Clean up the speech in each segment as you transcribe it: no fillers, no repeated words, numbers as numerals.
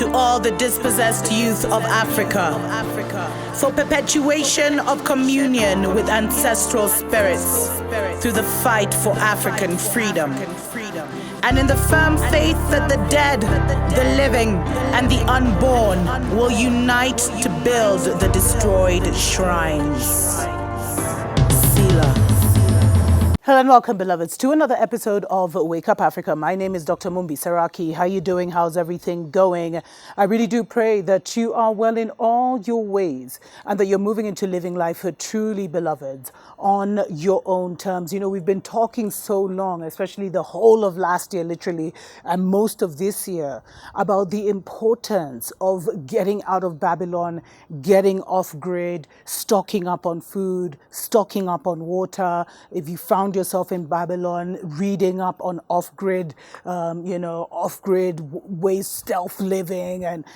to all the dispossessed youth of Africa, for perpetuation of communion with ancestral spirits through the fight for African freedom, and in the firm faith that the dead, the living, and the unborn will unite to build the destroyed shrines. Selah. Hello and welcome, beloveds, to another episode of Wake Up Africa. My name is Dr. Mumbi Saraki. How are you doing? How's everything going? I really do pray that you are well in all your ways and that you're moving into living life for truly, beloveds, on your own terms. You know, we've been talking so long, especially the whole of last year, literally, and most of this year, about the importance of getting out of Babylon, getting off grid, stocking up on food, stocking up on water. If you found yourself in Babylon, reading up on off-grid, off-grid ways, stealth living, and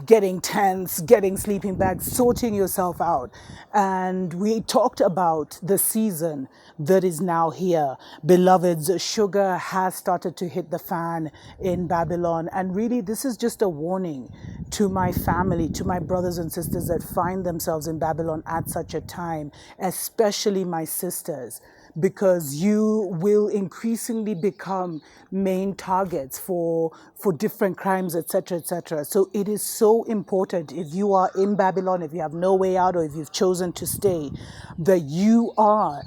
getting tents, getting sleeping bags, sorting yourself out. And we talked about the season that is now here. Beloveds, sugar has started to hit the fan in Babylon. And really, this is just a warning to my family, to my brothers and sisters that find themselves in Babylon at such a time, especially my sisters, because you will increasingly become main targets for different crimes, etc., etc. So it is so important, if you are in Babylon, if you have no way out, or if you've chosen to stay, that you are,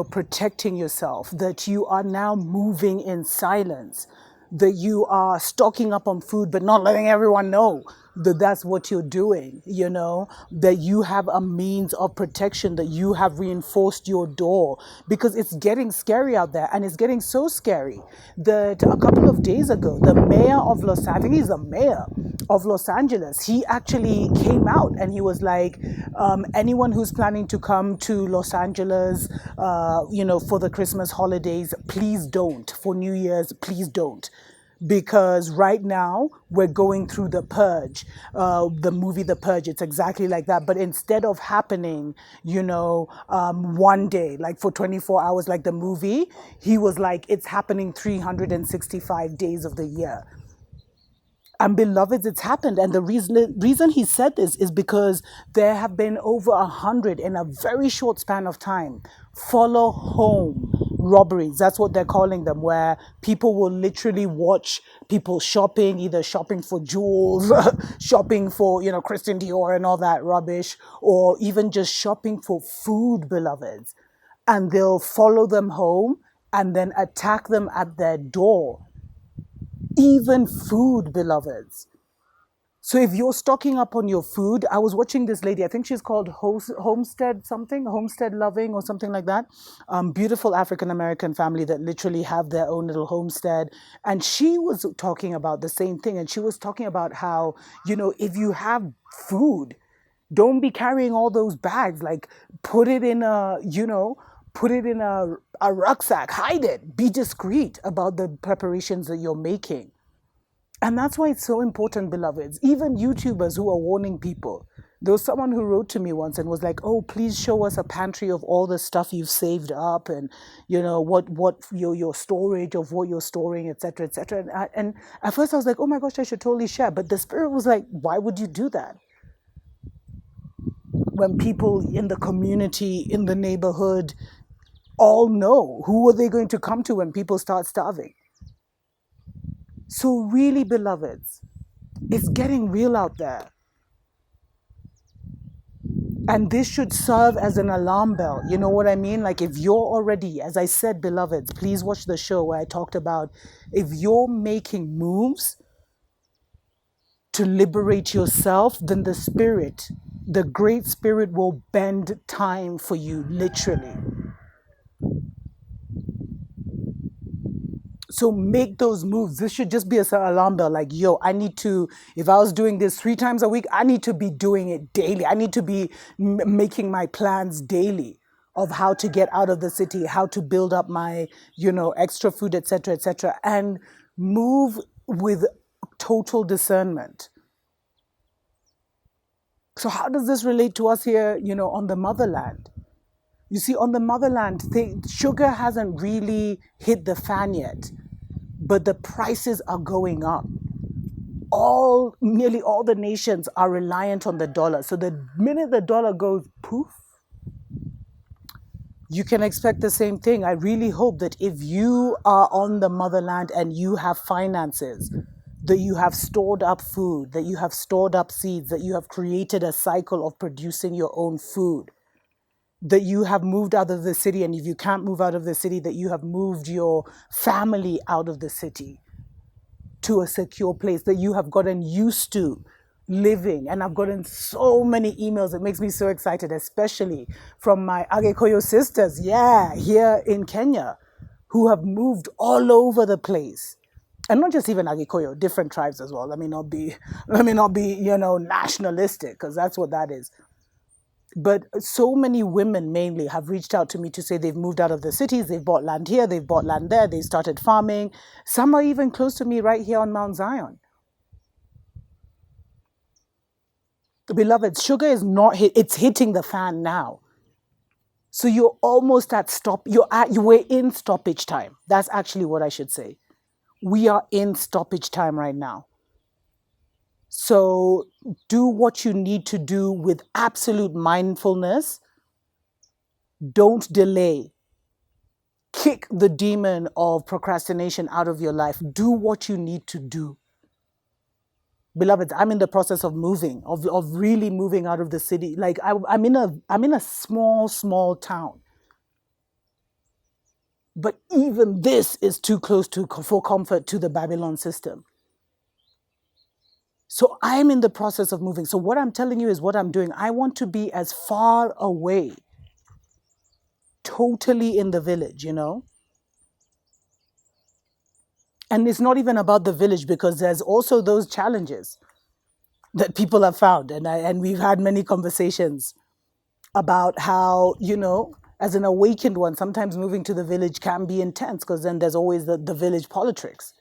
protecting yourself, that you are now moving in silence, that you are stocking up on food but not letting everyone know that that's what you're doing, that you have a means of protection, that you have reinforced your door, because it's getting scary out there. And it's getting so scary that a couple of days ago, the mayor of I think he's the mayor of Los Angeles, he actually came out and he was like, anyone who's planning to come to Los Angeles, for the Christmas holidays, please don't. For New Year's, please don't. Because right now we're going through the Purge, the movie The Purge. It's exactly like that. But instead of happening, one day, like for 24 hours, like the movie, he was like, it's happening 365 days of the year. And beloveds, it's happened. And the reason he said this is because there have been over 100 in a very short span of time follow home robberies. That's what they're calling them, where people will literally watch people shopping, either shopping for jewels, shopping for, Christian Dior and all that rubbish, or even just shopping for food, beloveds. And they'll follow them home and then attack them at their door. Even food, beloveds. So if you're stocking up on your food, I was watching this lady, I think she's called Homestead Loving or something like that. Beautiful African-American family that literally have their own little homestead. And she was talking about the same thing. And she was talking about how, if you have food, don't be carrying all those bags. Like put it in a rucksack, hide it, be discreet about the preparations that you're making. And that's why it's so important, beloveds. Even YouTubers who are warning people. There was someone who wrote to me once and was like, oh, please show us a pantry of all the stuff you've saved up and, what your storage of what you're storing, etc., etc. And at first I was like, oh my gosh, I should totally share. But the Spirit was like, why would you do that? When people in the community, in the neighborhood, all know, who are they going to come to when people start starving? So really, beloveds, it's getting real out there. And this should serve as an alarm bell. You know what I mean? Like if you're already, as I said, beloveds, please watch the show where I talked about if you're making moves to liberate yourself, then the Spirit, the Great Spirit will bend time for you, literally. So make those moves. This should just be an alarm bell. Like, I need to, if I was doing this 3 times a week, I need to be doing it daily. I need to be making my plans daily of how to get out of the city, how to build up my, extra food, etc., and move with total discernment. So how does this relate to us here, on the motherland? You see, on the motherland, sugar hasn't really hit the fan yet, but the prices are going up. nearly all the nations are reliant on the dollar. So the minute the dollar goes poof, you can expect the same thing. I really hope that if you are on the motherland and you have finances, that you have stored up food, that you have stored up seeds, that you have created a cycle of producing your own food, that you have moved out of the city, and if you can't move out of the city, that you have moved your family out of the city to a secure place, that you have gotten used to living. And I've gotten so many emails. It makes me so excited, especially from my Agekoyo sisters, here in Kenya, who have moved all over the place. And not just even Agikoyo, different tribes as well. Let me not be, nationalistic, because that's what that is. But so many women mainly have reached out to me to say they've moved out of the cities, they've bought land here, they've bought land there, they started farming. Some are even close to me right here on Mount Zion. Beloved, sugar is not it's hitting the fan now. So you're almost we're in stoppage time. That's actually what I should say. We are in stoppage time right now. So do what you need to do with absolute mindfulness. Don't delay. Kick the demon of procrastination out of your life. Do what you need to do. Beloved, I'm in the process of moving, of really moving out of the city. Like I'm in a small town. But even this is too close for comfort to the Babylon system. So I'm in the process of moving. So what I'm telling you is what I'm doing. I want to be as far away, totally in the village, And it's not even about the village, because there's also those challenges that people have found. And we've had many conversations about how, as an awakened one, sometimes moving to the village can be intense, because then there's always the village politics.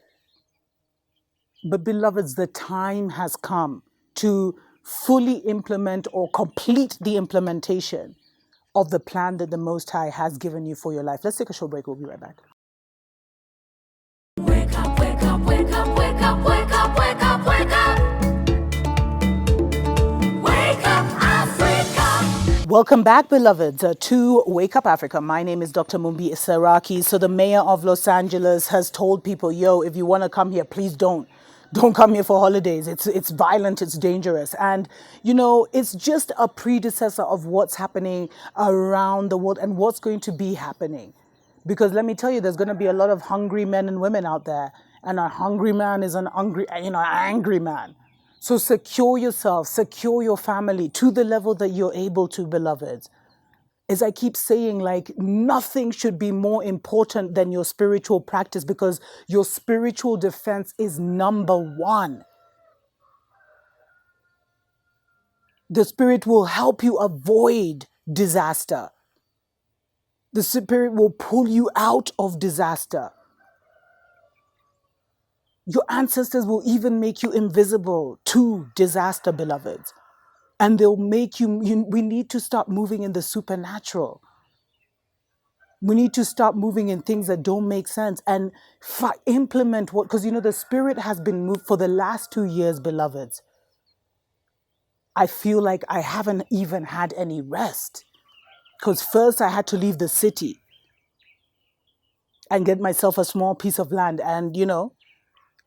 But beloveds, the time has come to fully implement or complete the implementation of the plan that the Most High has given you for your life. Let's take a short break. We'll be right back. Wake up, wake up, wake up, wake up, wake up, wake up, wake up. Wake up, Africa. Welcome back, beloveds, to Wake Up Africa. My name is Dr. Mumbi Saraki. So the mayor of Los Angeles has told people, if you want to come here, please don't come here for holidays. It's violent, it's dangerous. And, it's just a predecessor of what's happening around the world and what's going to be happening. Because let me tell you, there's going to be a lot of hungry men and women out there. And a hungry man is an angry man. So secure yourself, secure your family to the level that you're able to, beloveds. As I keep saying, nothing should be more important than your spiritual practice, because your spiritual defense is number one. The Spirit will help you avoid disaster. The Spirit will pull you out of disaster. Your ancestors will even make you invisible to disaster, beloveds. And they'll make we need to stop moving in the supernatural. We need to stop moving in things that don't make sense and implement because the Spirit has been moved for the last 2 years, beloveds. I feel like I haven't even had any rest, because first I had to leave the city and get myself a small piece of land. And,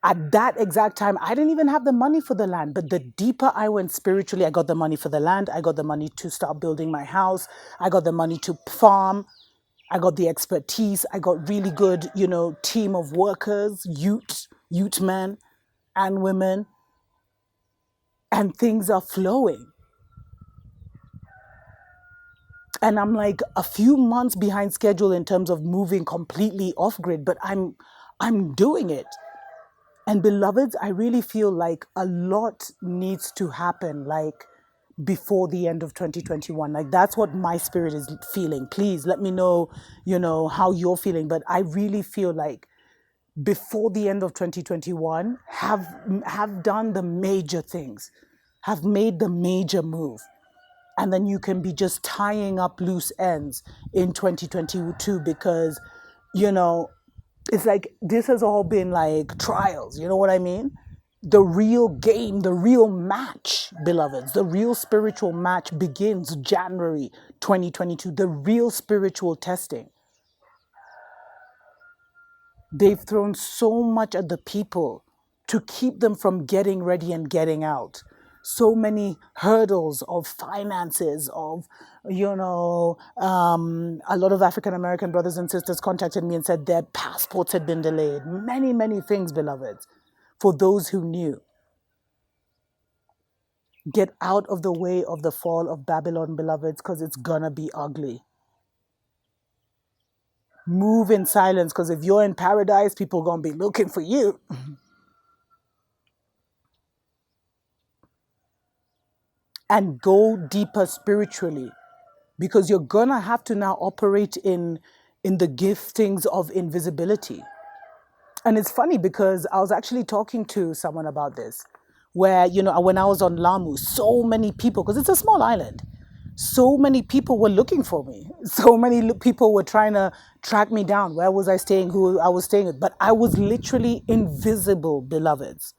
at that exact time, I didn't even have the money for the land. But the deeper I went spiritually, I got the money for the land. I got the money to start building my house. I got the money to farm. I got the expertise. I got really good, team of workers, youth men and women. And things are flowing. And I'm like a few months behind schedule in terms of moving completely off grid, but I'm doing it. And beloveds, I really feel like a lot needs to happen, before the end of 2021. That's what my spirit is feeling. Please let me know, how you're feeling. But I really feel like before the end of 2021, have done the major things, have made the major move. And then you can be just tying up loose ends in 2022, because, it's like this has all been like trials. You know what I mean? The real game, the real match, beloveds, the real spiritual match begins January 2022. The real spiritual testing. They've thrown so much at the people to keep them from getting ready and getting out. So many hurdles of finances, of, a lot of African American brothers and sisters contacted me and said their passports had been delayed. Many, many things, beloveds, for those who knew. Get out of the way of the fall of Babylon, beloveds, because it's gonna be ugly. Move in silence, because if you're in paradise, people gonna be looking for you. And go deeper spiritually, because you're gonna have to now operate in the giftings of invisibility. And it's funny because I was actually talking to someone about this, where, when I was on Lamu, so many people, because it's a small island, so many people were looking for me. So many people were trying to track me down. Where was I staying? Who I was staying with? But I was literally invisible, beloveds.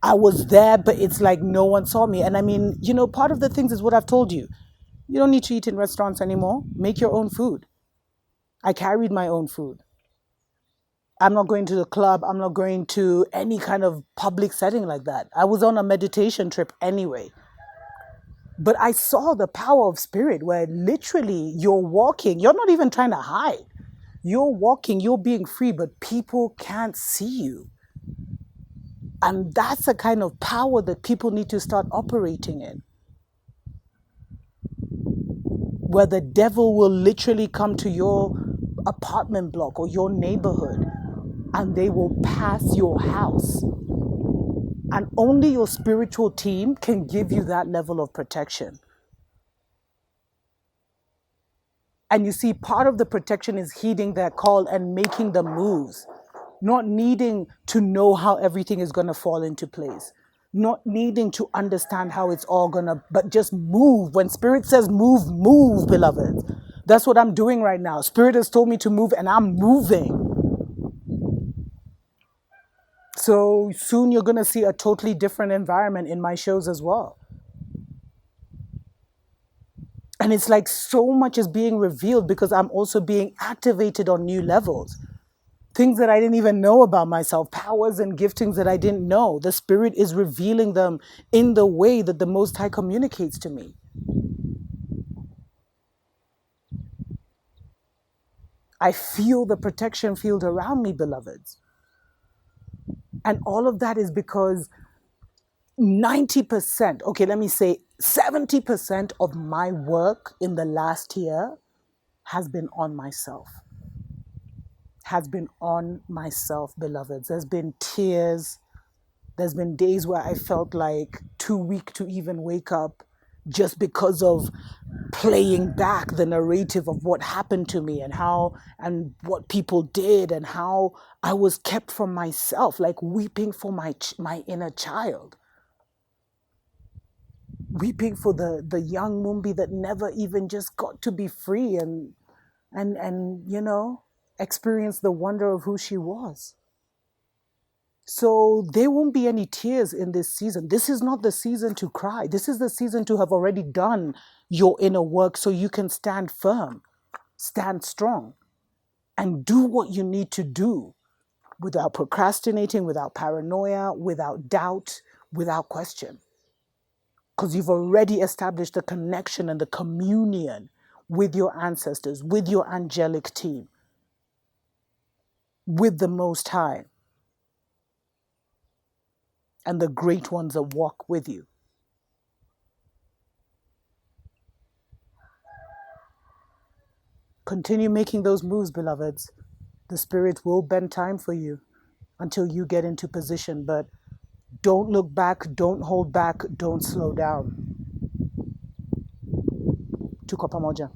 I was there, but it's like no one saw me. And I mean, part of the things is what I've told you. You don't need to eat in restaurants anymore. Make your own food. I carried my own food. I'm not going to the club. I'm not going to any kind of public setting like that. I was on a meditation trip anyway. But I saw the power of spirit where literally you're walking. You're not even trying to hide. You're walking, you're being free, but people can't see you. And that's the kind of power that people need to start operating in. Where the devil will literally come to your apartment block or your neighborhood and they will pass your house. And only your spiritual team can give you that level of protection. And you see, part of the protection is heeding their call and making the moves. Not needing to know how everything is going to fall into place. Not needing to understand how it's all going to, but just move. When Spirit says move, move, beloved. That's what I'm doing right now. Spirit has told me to move and I'm moving. So soon you're going to see a totally different environment in my shows as well. And it's like so much is being revealed because I'm also being activated on new levels. Things that I didn't even know about myself, powers and giftings that I didn't know. The Spirit is revealing them in the way that the Most High communicates to me. I feel the protection field around me, beloveds. And all of that is because 90%, okay, let me say 70% of my work in the last year has been on myself. Has been on myself, beloveds. There's been tears. There's been days where I felt like too weak to even wake up just because of playing back the narrative of what happened to me and how and what people did and how I was kept from myself, like weeping for my inner child. Weeping for the young Mumbi that never even just got to be free and experience the wonder of who she was. So there won't be any tears in this season. This is not the season to cry. This is the season to have already done your inner work so you can stand firm, stand strong, and do what you need to do without procrastinating, without paranoia, without doubt, without question. Because you've already established the connection and the communion with your ancestors, with your angelic team, with the Most High, and the great ones that walk with you. Continue making those moves, beloveds. The Spirit will bend time for you until you get into position, but don't look back, don't hold back, don't slow down. Tuko pamoja.